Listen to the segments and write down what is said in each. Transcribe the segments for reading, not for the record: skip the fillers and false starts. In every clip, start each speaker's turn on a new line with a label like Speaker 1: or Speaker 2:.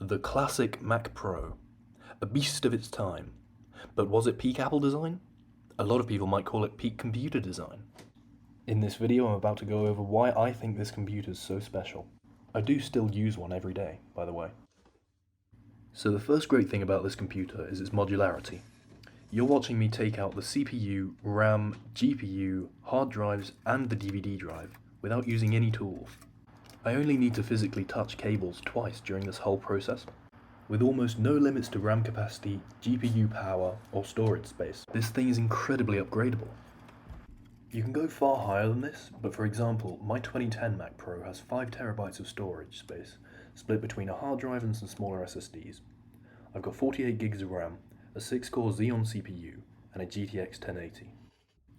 Speaker 1: The classic Mac Pro, a beast of its time. But was it peak Apple design? A lot of people might call it peak computer design. In this video, I'm about to go over why I think this computer is so special. I do still use one every day, by the way. So the first great thing about this computer is its modularity. You're watching me take out the CPU, RAM, GPU, hard drives, and the DVD drive without using any tools. I only need to physically touch cables twice during this whole process, with almost no limits to RAM capacity, GPU power, or storage space. This thing is incredibly upgradable. You can go far higher than this, but for example, my 2010 Mac Pro has 5 terabytes of storage space, split between a hard drive and some smaller SSDs. I've got 48 gigs of RAM, a 6-core Xeon CPU, and a GTX 1080.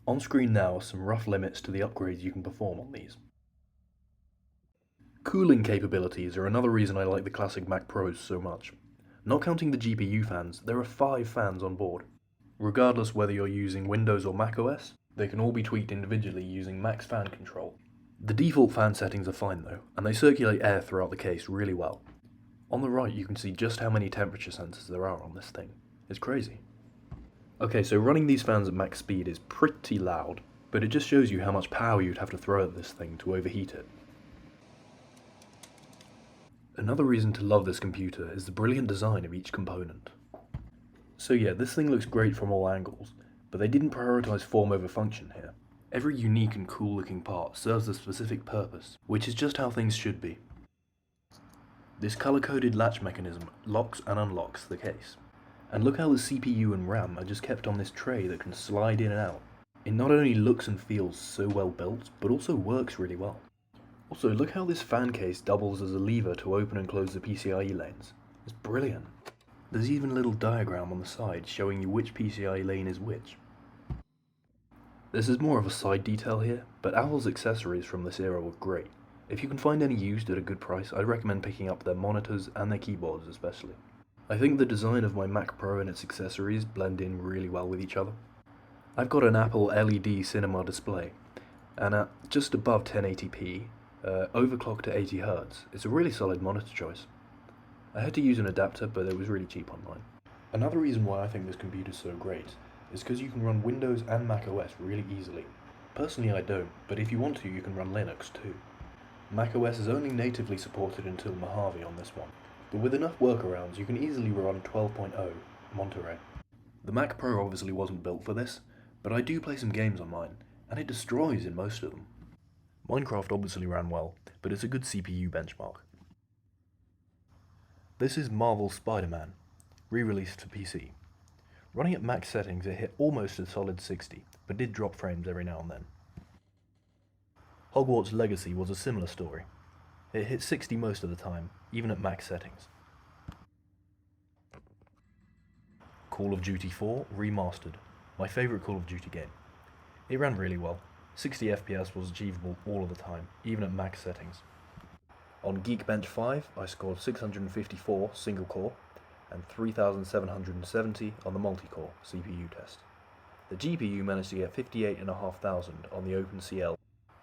Speaker 1: On screen now are some rough limits to the upgrades you can perform on these. Cooling capabilities are another reason I like the classic Mac Pros so much. Not counting the GPU fans, there are 5 fans on board. Regardless whether you're using Windows or Mac OS, they can all be tweaked individually using max fan control. The default fan settings are fine though, and they circulate air throughout the case really well. On the right you can see just how many temperature sensors there are on this thing. It's crazy. Okay, so running these fans at max speed is pretty loud, but it just shows you how much power you'd have to throw at this thing to overheat it. Another reason to love this computer is the brilliant design of each component. So yeah, this thing looks great from all angles, but they didn't prioritize form over function here. Every unique and cool looking part serves a specific purpose, which is just how things should be. This color-coded latch mechanism locks and unlocks the case. And look how the CPU and RAM are just kept on this tray that can slide in and out. It not only looks and feels so well built, but also works really well. Also, look how this fan case doubles as a lever to open and close the PCIe lanes. It's brilliant. There's even a little diagram on the side showing you which PCIe lane is which. This is more of a side detail here, but Apple's accessories from this era were great. If you can find any used at a good price, I'd recommend picking up their monitors and their keyboards especially. I think the design of my Mac Pro and its accessories blend in really well with each other. I've got an Apple LED cinema display, and at just above 1080p, overclocked to 80 Hz, it's a really solid monitor choice. I had to use an adapter, but it was really cheap online. Another reason why I think this computer is so great is because you can run Windows and Mac OS really easily. Personally I don't, but if you want to, you can run Linux too. Mac OS is only natively supported until Mojave on this one, but with enough workarounds you can easily run 12.0 Monterey. The Mac Pro obviously wasn't built for this, but I do play some games on mine, and it destroys in most of them. Minecraft obviously ran well, but it's a good CPU benchmark. This is Marvel's Spider-Man, re-released for PC. Running at max settings it hit almost a solid 60, but did drop frames every now and then. Hogwarts Legacy was a similar story. It hit 60 most of the time, even at max settings. Call of Duty 4 Remastered, my favourite Call of Duty game. It ran really well. 60 FPS was achievable all of the time, even at max settings. On Geekbench 5, I scored 654 single core and 3770 on the multi-core CPU test. The GPU managed to get 58,500 on the OpenCL.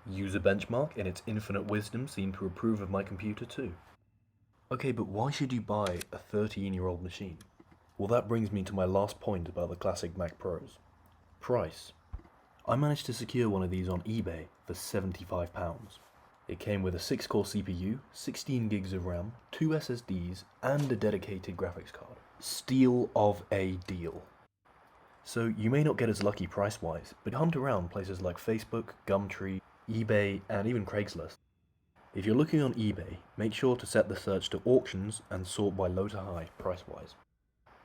Speaker 1: User benchmark in its infinite wisdom seemed to approve of my computer too. Okay, but why should you buy a 13-year-old machine? Well, that brings me to my last point about the classic Mac Pros. Price. I managed to secure one of these on eBay for £75. It came with a 6-core CPU, 16 gigs of RAM, 2 SSDs, and a dedicated graphics card. Steal of a deal. So you may not get as lucky price-wise, but hunt around places like Facebook, Gumtree, eBay, and even Craigslist. If you're looking on eBay, make sure to set the search to auctions and sort by low to high price-wise.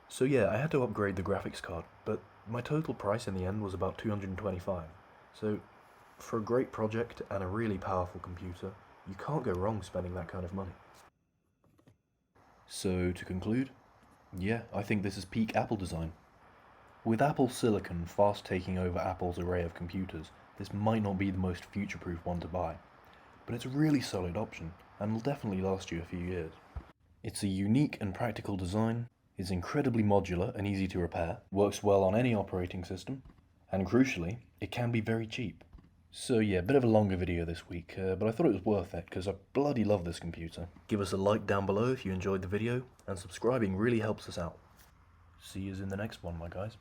Speaker 1: So yeah, I had to upgrade the graphics card, but my total price in the end was about $225. So for a great project and a really powerful computer, you can't go wrong spending that kind of money. So to conclude, yeah, I think this is peak Apple design. With Apple Silicon fast taking over Apple's array of computers, this might not be the most future-proof one to buy, but it's a really solid option and will definitely last you a few years. It's a unique and practical design, is incredibly modular and easy to repair, works well on any operating system, and crucially, it can be very cheap. So yeah, a bit of a longer video this week, but I thought it was worth it because I bloody love this computer. Give us a like down below if you enjoyed the video, and subscribing really helps us out. See you in the next one, my guys.